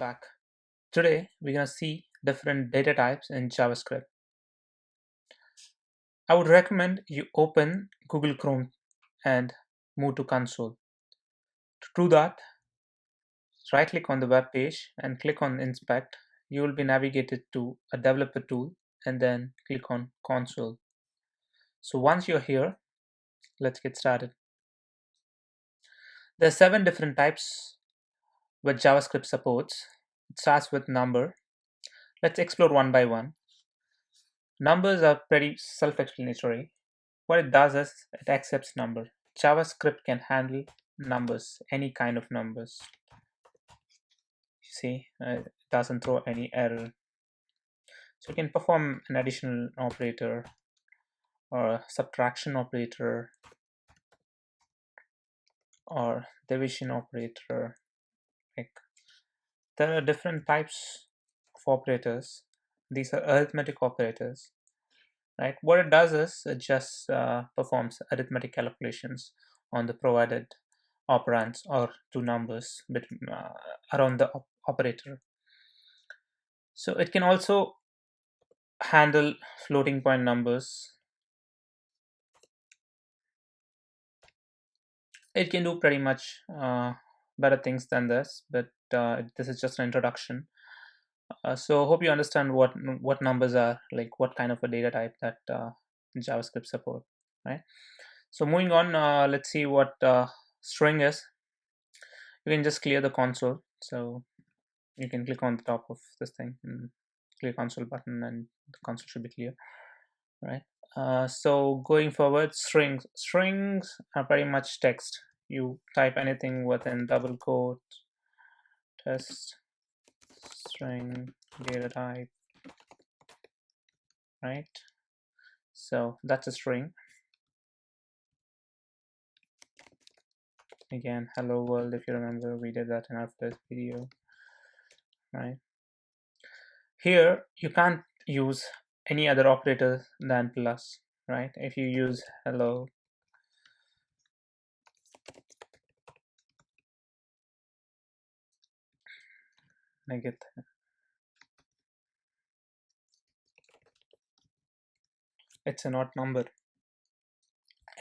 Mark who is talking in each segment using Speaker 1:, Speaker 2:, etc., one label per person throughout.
Speaker 1: back. Today we're going to see different data types in JavaScript. I would recommend you open Google Chrome and move to console. To do that, right click on the web page and click on inspect. You will be navigated to a developer tool and then click on console. So once you're here, let's get started. There are 7 different types which JavaScript supports. It starts with number. Let's explore one by one. Numbers are pretty self-explanatory. What it does is it accepts number. JavaScript can handle numbers, any kind of numbers. You see, it doesn't throw any error. So it can perform an additional operator or a subtraction operator or division operator. There are different types of operators. These are arithmetic operators. Right? What it does is it just performs arithmetic calculations on the provided operands or two numbers between, around the operator. So it can also handle floating point numbers. It can do pretty much better things than this, but this is just an introduction. So hope you understand what numbers are, like what kind of a data type that JavaScript support, right? So moving on, let's see what string is. You can just clear the console. So you can click on the top of this thing and click console button and the console should be clear, right? So going forward, strings are pretty much text. You type anything within double quote, test string data type, right? So that's a string. Again, hello world, if you remember, we did that in our first video, right? Here you can't use any other operator than plus, right? If you use hello, negative, it's an odd number.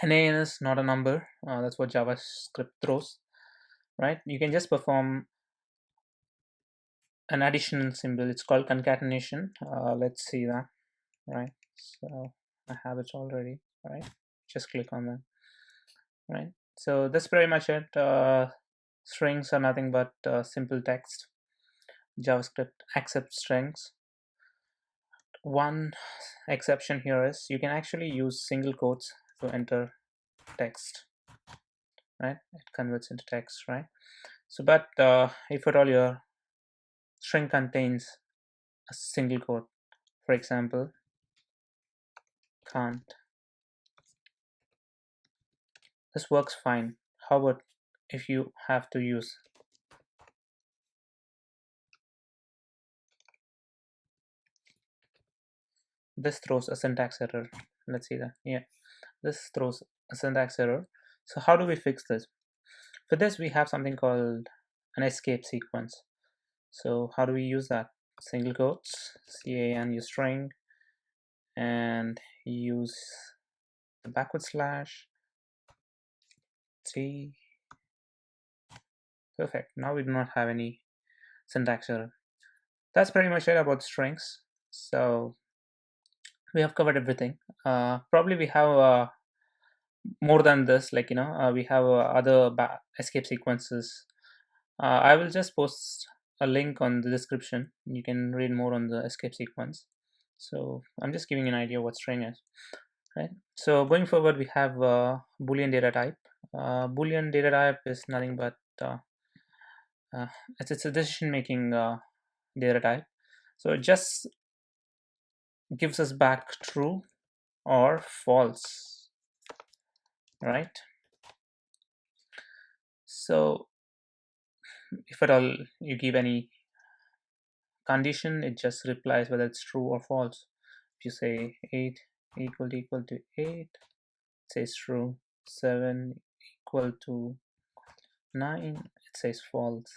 Speaker 1: NaN is not a number. That's what JavaScript throws, right? You can just perform an addition symbol. It's called concatenation. Let's see that, right? So I have it already, right? Just click on that, right? So that's pretty much it. Strings are nothing but simple text. JavaScript accepts strings. One exception here is you can actually use single quotes to enter text, right? It converts into text, right? So but if at all your string contains a single quote, for example, can't, this works fine. How about if you have to use this? Throws a syntax error. Let's see that. Yeah, this throws a syntax error. So how do we fix this? For this we have something called an escape sequence. So how do we use that? Single quotes, can use string, and use the backward slash t. Perfect. Now we do not have any syntax error. That's pretty much it about strings. So we have covered everything. Probably we have more than this, like we have other escape sequences. I will just post a link on the description. You can read more on the escape sequence. So I'm just giving an idea what string is, right? So going forward, we have Boolean data type. Boolean data type is nothing but it's a decision-making data type. So it just gives us back true or false, right? So if at all you give any condition, it just replies whether it's true or false. If you say 8 equal to 8, it says true. 7 equal to 9, it says false.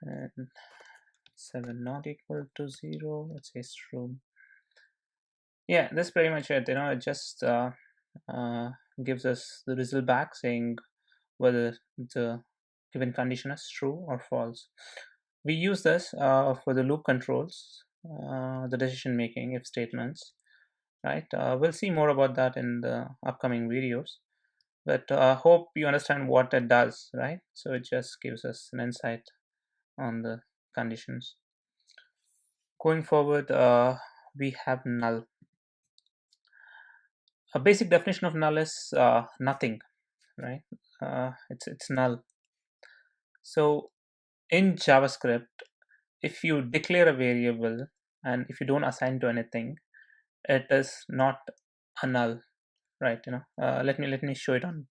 Speaker 1: and 7 not equal to 0, let's say true. Yeah, that's pretty much it. It just gives us the result back saying whether the given condition is true or false. We use this for the loop controls, the decision making if statements, right? We'll see more about that in the upcoming videos, but hope you understand what it does, right? So it just gives us an insight on the conditions. Going forward, we have null. A basic definition of null is nothing, right? It's null. So in JavaScript, if you declare a variable and if you don't assign to anything, it is not a null, right? Let me show it on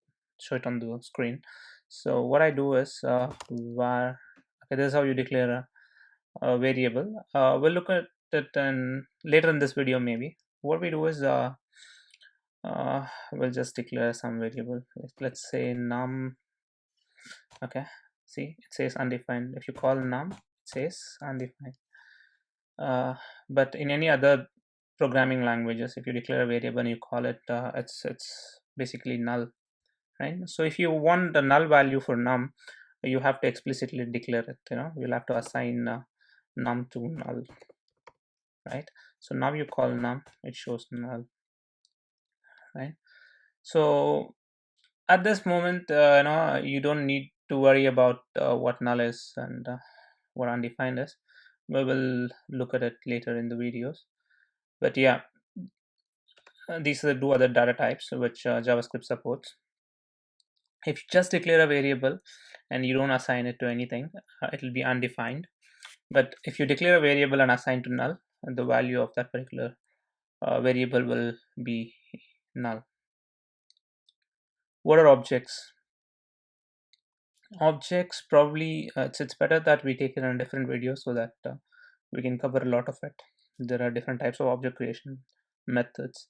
Speaker 1: the screen. So what I do is var. Okay, this is how you declare a variable. We'll look at it later in this video maybe. What we do is we'll just declare some variable. Let's say num. Okay, see, it says undefined. If you call num, it says undefined. But in any other programming languages, if you declare a variable and you call it, it's basically null, right? So if you want the null value for num, you have to explicitly declare it. You'll have to assign num to null, right? So now you call num, it shows null, right? So at this moment, you don't need to worry about what null is and what undefined is. We will look at it later in the videos. But yeah, these are the two other data types which JavaScript supports. If you just declare a variable and you don't assign it to anything, it will be undefined. But if you declare a variable and assign to null, the value of that particular variable will be null. What are objects? Objects, probably it's better that we take it in a different video so that we can cover a lot of it. There are different types of object creation methods.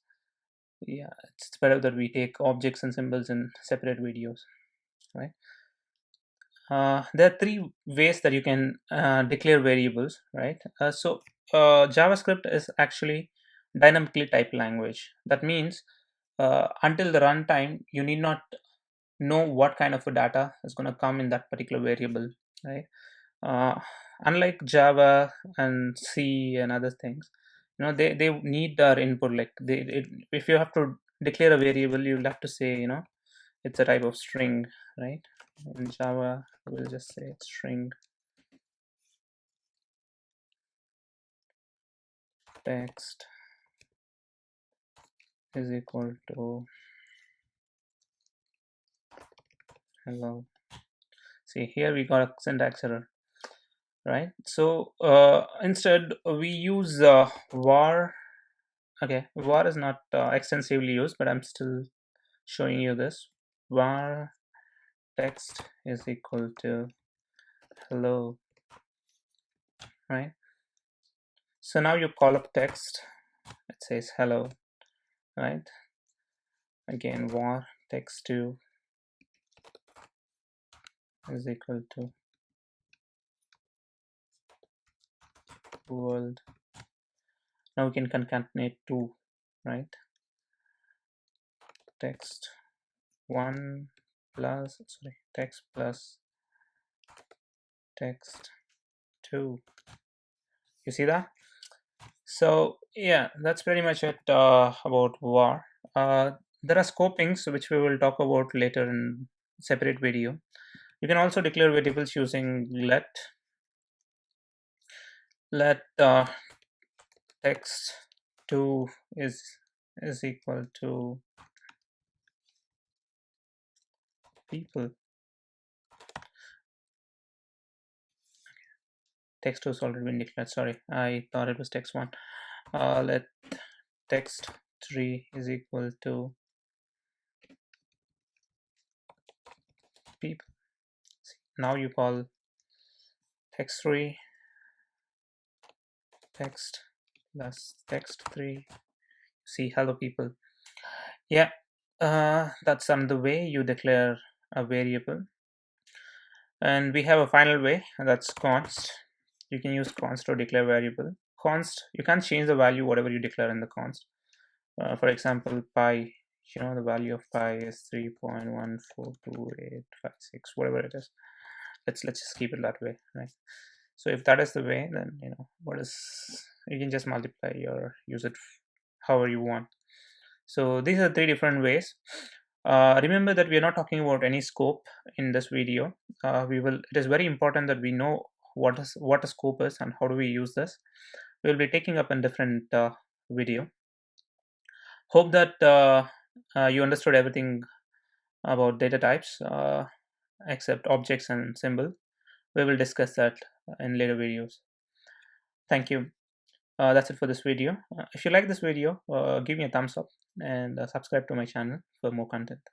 Speaker 1: Yeah, it's better that we take objects and symbols in separate videos, right? There are three ways that you can declare variables, right? So JavaScript is actually dynamically typed language. That means until the runtime, you need not know what kind of a data is going to come in that particular variable, right? uh, Unlike Java and C and other things, they need our input. Like if you have to declare a variable, you'll have to say, it's a type of string, right? In Java, we'll just say string text is equal to hello. See, here we got a syntax error, right? So instead we use var. Okay, var is not extensively used, but I'm still showing you this. Var text is equal to hello, right? So now you call up text, it says hello, right? Again, var text2 is equal to world. Now we can concatenate two, right? Text 1 plus, sorry, text plus text 2. You see that? So yeah, that's pretty much it about var. There are scopings which we will talk about later in separate video. You can also declare variables using let text2 is equal to people. Text2 has already been declared. Sorry, I thought it was text1. Let text3 is equal to people. Now you call text3 text plus text3. See, hello people. Yeah, that's the way you declare a variable. And we have a final way, and that's const. You can use const to declare variable. Const, you can't change the value whatever you declare in the const. For example, pi, the value of pi is 3.142856, whatever it is. Let's just keep it that way, right? So if that is the way, then you can just multiply or use it however you want. So these are three different ways. Remember that we are not talking about any scope in this video. It is very important that we know what a scope is and how do we use this. We will be taking up a different video. Hope that you understood everything about data types except objects and symbol. We will discuss that in later videos. Thank you. That's it for this video. If you like this video, give me a thumbs up and subscribe to my channel for more content.